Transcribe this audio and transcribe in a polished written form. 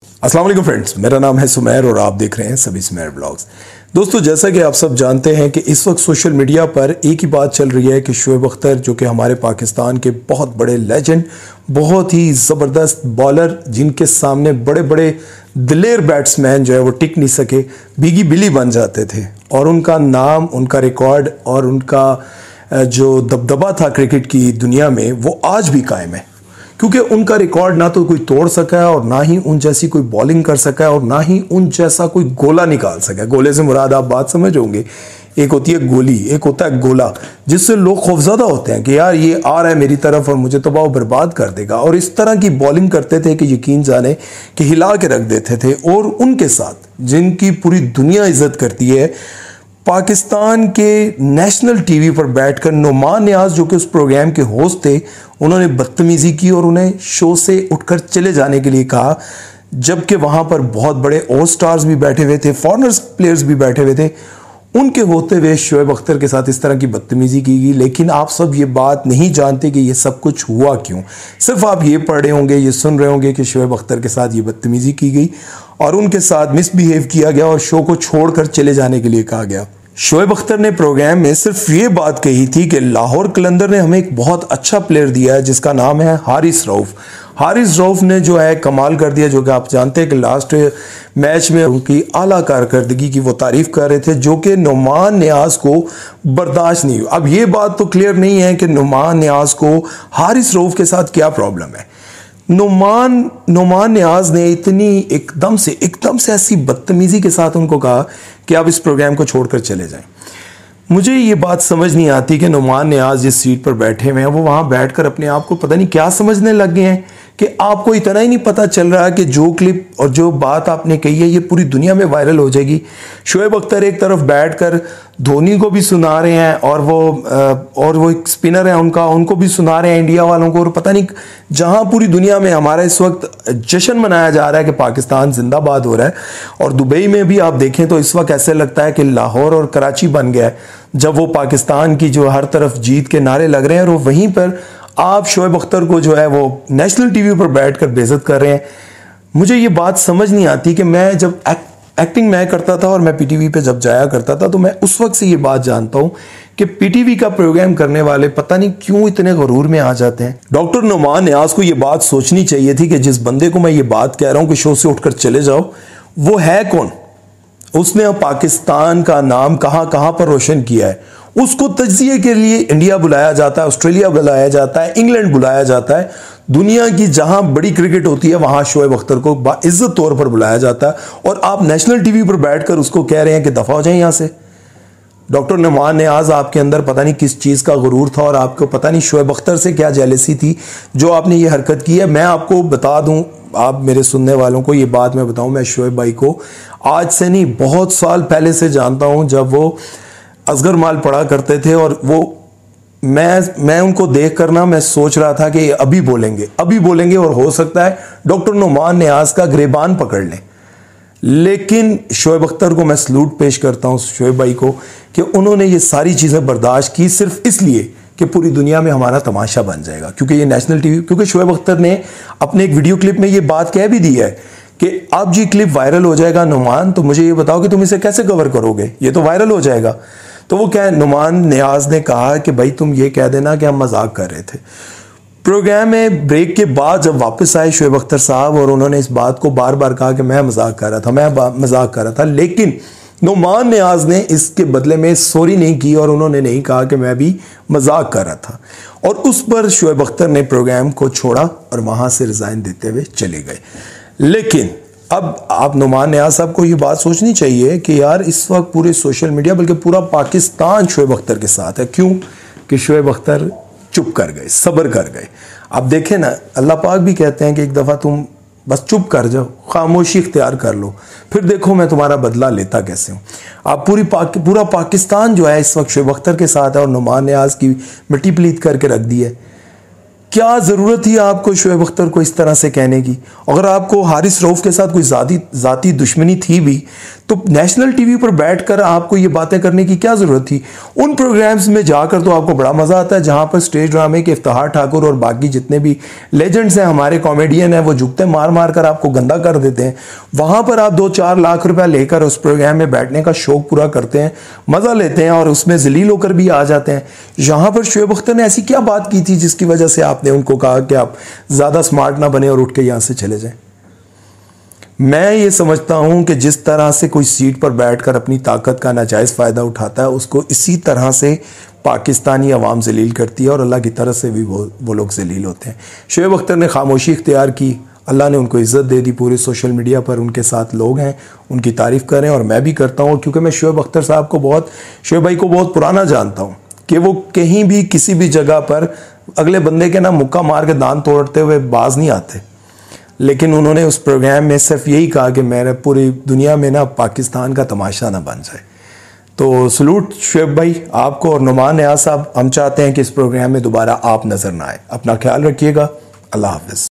अस्सलाम वालेकुम फ्रेंड्स, मेरा नाम है सुमेर और आप देख रहे हैं सभी सुमेर ब्लॉग्स। दोस्तों, जैसा कि आप सब जानते हैं कि इस वक्त सोशल मीडिया पर एक ही बात चल रही है कि शोएब अख्तर जो कि हमारे पाकिस्तान के बहुत बड़े लेजेंड, बहुत ही ज़बरदस्त बॉलर, जिनके सामने बड़े बड़े दिलेर बैट्समैन जो है वो टिक नहीं सके, भीगी बिल्ली बन जाते थे। और उनका नाम, उनका रिकॉर्ड और उनका जो दबदबा था क्रिकेट की दुनिया में, वो आज भी कायम है। क्योंकि उनका रिकॉर्ड ना तो कोई तोड़ सका है और ना ही उन जैसी कोई बॉलिंग कर सका है और ना ही उन जैसा कोई गोला निकाल सका है। गोले से मुराद आप बात समझ होंगे, एक होती है गोली, एक होता है गोला, जिससे लोग खौफजदा होते हैं कि यार ये आ रहा है मेरी तरफ और मुझे तबाह बर्बाद कर देगा। और इस तरह की बॉलिंग करते थे कि यकीन जाने कि हिला के रख देते थे। और उनके साथ जिनकी पूरी दुनिया इज्जत करती है, पाकिस्तान के नेशनल टीवी पर बैठकर नुमान नियाज जो कि उस प्रोग्राम के होस्ट थे, उन्होंने बदतमीजी की और उन्हें शो से उठकर चले जाने के लिए कहा, जबकि वहां पर बहुत बड़े ऑल स्टार्स भी बैठे हुए थे, फॉरेनर्स प्लेयर्स भी बैठे हुए थे। उनके होते हुए शोएब अख्तर के साथ इस तरह की बदतमीजी की गई। लेकिन आप सब ये बात नहीं जानते कि ये सब कुछ हुआ क्यों। सिर्फ आप ये पढ़ रहे होंगे, ये सुन रहे होंगे कि शोएब अख्तर के साथ ये बदतमीजी की गई और उनके साथ मिसबिहेव किया गया और शो को छोड़कर चले जाने के लिए कहा गया। शोएब अख्तर ने प्रोग्राम में सिर्फ ये बात कही थी कि लाहौर कलंदर ने हमें एक बहुत अच्छा प्लेयर दिया है जिसका नाम है हारिस रऊफ। हारिस रऊफ ने जो है कमाल कर दिया, जो कि आप जानते हैं कि लास्ट मैच में उनकी आला कारकर्दगी की वो तारीफ कर रहे थे, जो कि नुमान नियाज को बर्दाश्त नहीं हुई। अब ये बात तो क्लियर नहीं है कि नुमान नियाज को हारिस रऊफ के साथ क्या प्रॉब्लम है। नुमान नियाज ने इतनी एकदम से ऐसी बदतमीजी के साथ उनको कहा कि आप इस प्रोग्राम को छोड़कर चले जाएं। मुझे ये बात समझ नहीं आती कि नुमान नियाज जिस सीट पर बैठे हुए हैं वो वहां बैठकर अपने आप को पता नहीं क्या समझने लग गए हैं कि आपको इतना ही नहीं पता चल रहा कि जो क्लिप और जो बात आपने कही है ये पूरी दुनिया में वायरल हो जाएगी। शोएब अख्तर एक तरफ बैठकर धोनी को भी सुना रहे हैं और वो एक स्पिनर है उनको भी सुना रहे हैं इंडिया वालों को। और पता नहीं जहां पूरी दुनिया में हमारा इस वक्त जश्न मनाया जा रहा है कि पाकिस्तान जिंदाबाद हो रहा है, और दुबई में भी आप देखें तो इस वक्त ऐसे लगता है कि लाहौर और कराची बन गया है, जब वो पाकिस्तान की जो हर तरफ जीत के नारे लग रहे हैं और वहीं पर आप शोएब अख्तर को जो है वो नेशनल टीवी पर बैठकर बेइज्जत कर रहे हैं। मुझे ये बात समझ नहीं आती कि मैं जब एक्टिंग मैं करता था और मैं पीटीवी पे जब जाया करता था तो मैं उस वक्त से ये बात जानता हूं कि पीटीवी का प्रोग्राम करने वाले पता नहीं क्यों इतने गरूर में आ जाते हैं। डॉक्टर नुमान नियाज को ये बात सोचनी चाहिए थी कि जिस बंदे को मैं ये बात कह रहा हूं कि शो से उठकर चले जाओ, वो है कौन? उसने पाकिस्तान का नाम कहां कहां पर रोशन किया है। उसको तज्जिए के लिए इंडिया बुलाया जाता है, ऑस्ट्रेलिया बुलाया जाता है, इंग्लैंड बुलाया जाता है। दुनिया की जहां बड़ी क्रिकेट होती है वहां शोएब अख्तर को बाइज्जत तौर पर बुलाया जाता है और आप नेशनल टीवी पर बैठकर उसको कह रहे हैं कि दफा हो जाए यहां से। डॉक्टर नुमान नियाज, आपके अंदर पता नहीं किस चीज का गुरूर था और आपको पता नहीं शोएब अख्तर से क्या जेलसी थी जो आपने ये हरकत की है। मैं आपको बता दूं, आप मेरे सुनने वालों को ये बात मैं बताऊं, मैं शोएब भाई को आज से नहीं बहुत साल पहले से जानता हूं, जब वो असगर माल पढ़ा करते थे और वो मैं उनको देख कर ना मैं सोच रहा था कि अभी बोलेंगे और हो सकता है डॉक्टर नुमान नियाज का गिरबान पकड़ लें। लेकिन शोएब अख्तर को मैं सलूट पेश करता हूं, शोएब भाई को, कि उन्होंने ये सारी चीजें बर्दाश्त की सिर्फ इसलिए कि पूरी दुनिया में हमारा तमाशा बन जाएगा, क्योंकि ये नेशनल टीवी, क्योंकि शोएब अख्तर ने अपने एक वीडियो क्लिप में ये बात कह भी दी है कि अब जी क्लिप वायरल हो जाएगा नुमान, तो मुझे ये बताओ कि तुम इसे कैसे कवर करोगे, ये तो वायरल हो जाएगा। तो वो क्या, नुमान नियाज ने कहा कि भाई तुम ये कह देना कि हम मजाक कर रहे थे। प्रोग्राम में ब्रेक के बाद जब वापस आए शोएब अख्तर साहब और उन्होंने इस बात को बार बार कहा कि मैं मजाक कर रहा था, लेकिन नुमान नियाज ने इसके बदले में सॉरी नहीं की और उन्होंने नहीं कहा कि मैं भी मजाक कर रहा था। और उस पर शोएब अख्तर ने प्रोग्राम को छोड़ा और वहां से रिजाइन देते हुए चले गए। लेकिन अब आप नुमान नियाज साहब को ये बात सोचनी चाहिए कि यार इस वक्त पूरे सोशल मीडिया बल्कि पूरा पाकिस्तान शोएब अख्तर के साथ है। क्यों? कि शोएब अख्तर चुप कर गए, सब्र कर गए। अब देखें ना, अल्लाह पाक भी कहते हैं कि एक दफ़ा तुम बस चुप कर जाओ, खामोशी इख्तियार कर लो, फिर देखो मैं तुम्हारा बदला लेता कैसे हूँ। आप पूरा पाकिस्तान जो है इस वक्त शोएब अख्तर के साथ है और नुमान नियाज की मिट्टी पलीत करके रख दी है। क्या ज़रूरत थी आपको शोएब अख्तर को इस तरह से कहने की? अगर आपको हारिस रऊफ के साथ कोई ज़ाती दुश्मनी थी भी तो नेशनल टीवी पर बैठकर आपको ये बातें करने की क्या ज़रूरत थी? उन प्रोग्राम्स में जाकर तो आपको बड़ा मज़ा आता है जहाँ पर स्टेज ड्रामे के इफ्तिखार ठाकुर और बाकी जितने भी लेजेंड्स हैं, हमारे कॉमेडियन हैं, वो झुकते मार मार कर आपको गंदा कर देते हैं। वहाँ पर आप 2-4 लाख रुपया लेकर उस प्रोग्राम में बैठने का शौक पूरा करते हैं, मज़ा लेते हैं और उसमें जलील होकर भी आ जाते हैं। यहाँ पर शोएब अख्तर ने ऐसी क्या बात की थी जिसकी वजह से आपने उनको कहा कि आप ज़्यादा स्मार्ट ना बने और उठ के यहाँ से चले जाएं? मैं ये समझता हूँ कि जिस तरह से कोई सीट पर बैठकर अपनी ताकत का नाजायज़ फ़ायदा उठाता है, उसको इसी तरह से पाकिस्तानी अवाम जलील करती है और अल्लाह की तरफ से भी वो लोग जलील होते हैं। शोएब अख्तर ने खामोशी इख्तियार की, अल्लाह ने उनको इज़्ज़त दे दी। पूरे सोशल मीडिया पर उनके साथ लोग हैं, उनकी तारीफ़ करें और मैं भी करता हूँ, क्योंकि मैं शोएब अख्तर साहब को शोएब भाई को बहुत पुराना जानता हूँ कि वो कहीं भी किसी भी जगह पर अगले बंदे के ना मुक्का मार के दांत तोड़ते हुए बाज नहीं आते। लेकिन उन्होंने उस प्रोग्राम में सिर्फ यही कहा कि मेरे पूरी दुनिया में ना पाकिस्तान का तमाशा ना बन जाए। तो सलूट शोएब भाई आपको और नुमान नियाज़ साहब। हम चाहते हैं कि इस प्रोग्राम में दोबारा आप नज़र ना आए। अपना ख्याल रखिएगा। अल्लाह हाफ़िज़।